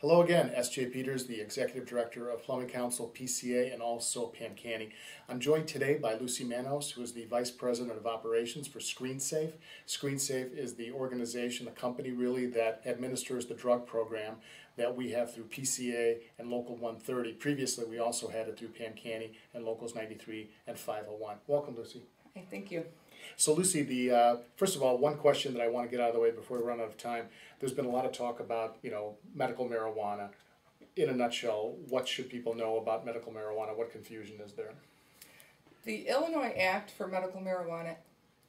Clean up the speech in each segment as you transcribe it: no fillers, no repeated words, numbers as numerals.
Hello again, S.J. Peters, the Executive Director of Plumbing Council, PCA, and also Pancanny. I'm joined today by Luci Manos, who is the Vice President of Operations for ScreenSafe. ScreenSafe is the organization, the company really, that administers the drug program that we have through PCA and Local 130. Previously, we also had it through Pancanny and Locals 93 and 501. Welcome, Luci. Hey, thank you. So Luci, first of all, one question that I want to get out of the way before we run out of time. There's been a lot of talk about, medical marijuana. In a nutshell, what should people know about medical marijuana? What confusion is there? The Illinois Act for medical marijuana,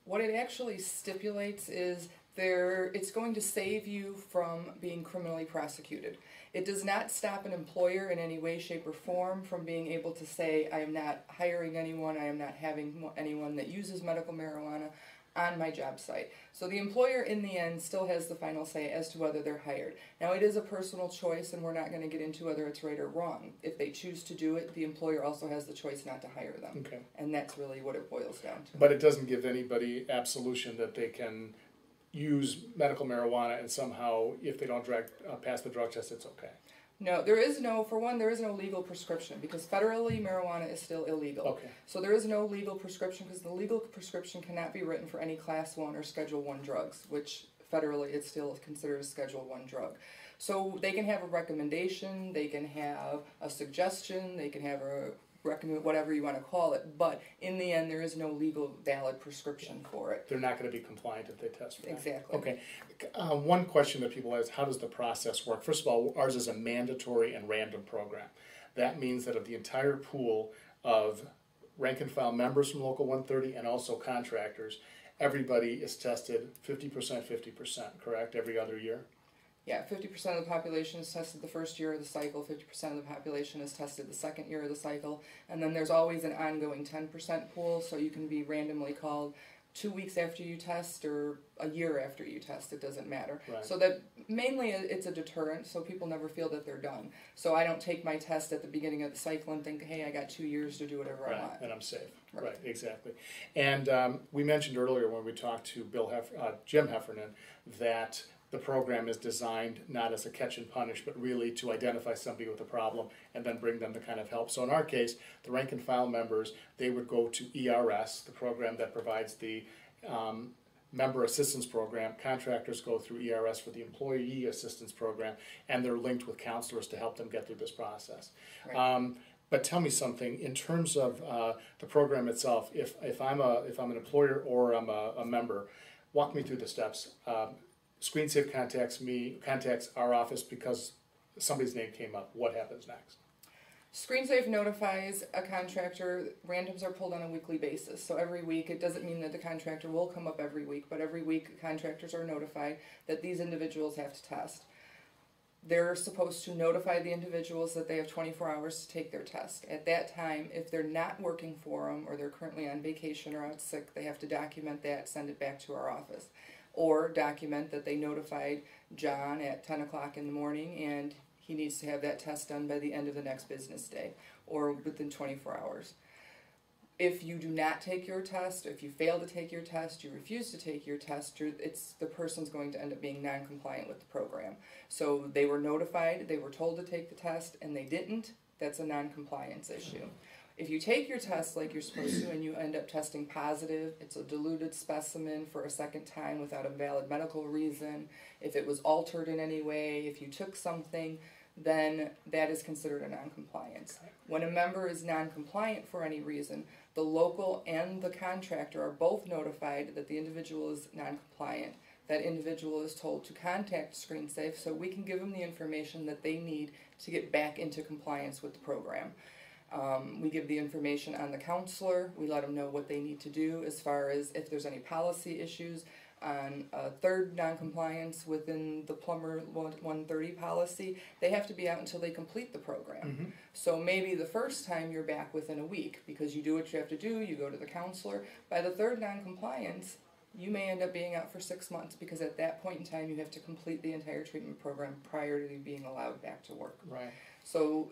what it actually stipulates is it's going to save you from being criminally prosecuted. It does not stop an employer in any way, shape, or form from being able to say, I am not hiring anyone, I am not having anyone that uses medical marijuana on my job site. So the employer in the end still has the final say as to whether they're hired. Now it is a personal choice and we're not going to get into whether it's right or wrong. If they choose to do it, the employer also has the choice not to hire them. Okay. And that's really what it boils down to. But it doesn't give anybody absolution that they can use medical marijuana and somehow, if they don't pass the drug test, it's okay. No, for one, there is no legal prescription because federally marijuana is still illegal. Okay. So there is no legal prescription because the legal prescription cannot be written for any Class 1 or Schedule 1 drugs, which federally it's still considered a Schedule 1 drug. So they can have a recommendation, they can have a suggestion, they can have a recommend, whatever you want to call it, but in the end there is no legal valid prescription for it. They're not going to be compliant if they test for that. Exactly. Okay. One question that people ask, how does the process work? First of all, ours is a mandatory and random program. That means that of the entire pool of rank and file members from Local 130 and also contractors, everybody is tested 50%, 50%, correct, every other year? Yeah, 50% of the population is tested the first year of the cycle, 50% of the population is tested the second year of the cycle, and then there's always an ongoing 10% pool, so you can be randomly called 2 weeks after you test or a year after you test, it doesn't matter. Right. So that mainly it's a deterrent, so people never feel that they're done. So I don't take my test at the beginning of the cycle and think, hey, I got 2 years to do whatever I want. And I'm safe. Right, exactly. And we mentioned earlier when we talked to Jim Heffernan that the program is designed not as a catch and punish, but really to identify somebody with a problem and then bring them the kind of help. So in our case, the rank and file members, they would go to ERS, the program that provides the member assistance program. Contractors go through ERS for the employee assistance program, and they're linked with counselors to help them get through this process. Right. But tell me something in terms of the program itself. If I'm an employer or I'm a member, walk me through the steps. ScreenSafe contacts our office because somebody's name came up. What happens next? ScreenSafe notifies a contractor. Randoms are pulled on a weekly basis. So every week, it doesn't mean that the contractor will come up every week, but every week contractors are notified that these individuals have to test. They're supposed to notify the individuals that they have 24 hours to take their test. At that time, if they're not working for them or they're currently on vacation or out sick, they have to document that, send it back to our office. Or document that they notified John at 10 o'clock in the morning and he needs to have that test done by the end of the next business day or within 24 hours. If you do not take your test, if you fail to take your test, you refuse to take your test, the person's going to end up being non-compliant with the program. So they were notified, they were told to take the test, and they didn't. That's a non-compliance issue. If you take your test like you're supposed to and you end up testing positive, it's a diluted specimen for a second time without a valid medical reason. If it was altered in any way, if you took something, then that is considered a non-compliance. When a member is non-compliant for any reason, the local and the contractor are both notified that the individual is non-compliant. That individual is told to contact ScreenSafe so we can give them the information that they need to get back into compliance with the program. We give the information on the counselor. We let them know what they need to do as far as if there's any policy issues on third noncompliance within the plumber 130 policy. They have to be out until they complete the program. Mm-hmm. So maybe the first time you're back within a week because you do what you have to do, you go to the counselor. By the third noncompliance, you may end up being out for 6 months because at that point in time you have to complete the entire treatment program prior to you being allowed back to work. Right. So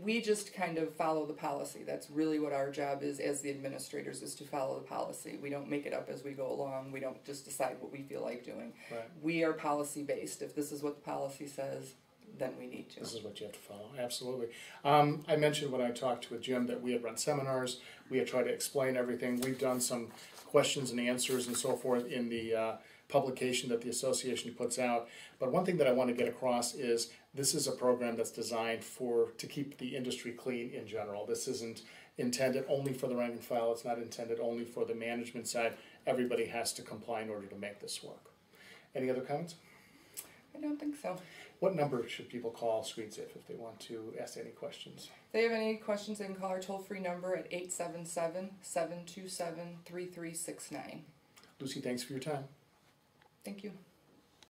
we just kind of follow the policy. That's really what our job is as the administrators, is to follow the policy. We don't make it up as we go along. We don't just decide what we feel like doing. Right. We are policy based. If this is what the policy says, then we need to. This is what you have to follow, absolutely. I mentioned when I talked with Jim that we had run seminars, we had tried to explain everything. We've done some questions and answers and so forth in the publication that the association puts out. But one thing that I want to get across is this is a program that's designed to keep the industry clean in general. This isn't intended only for the rank and file, it's not intended only for the management side. Everybody has to comply in order to make this work. Any other comments? I don't think so. What number should people call ScreenSafe if they want to ask any questions? If they have any questions, they can call our toll-free number at 877-727-3369. Lucy, thanks for your time. Thank you.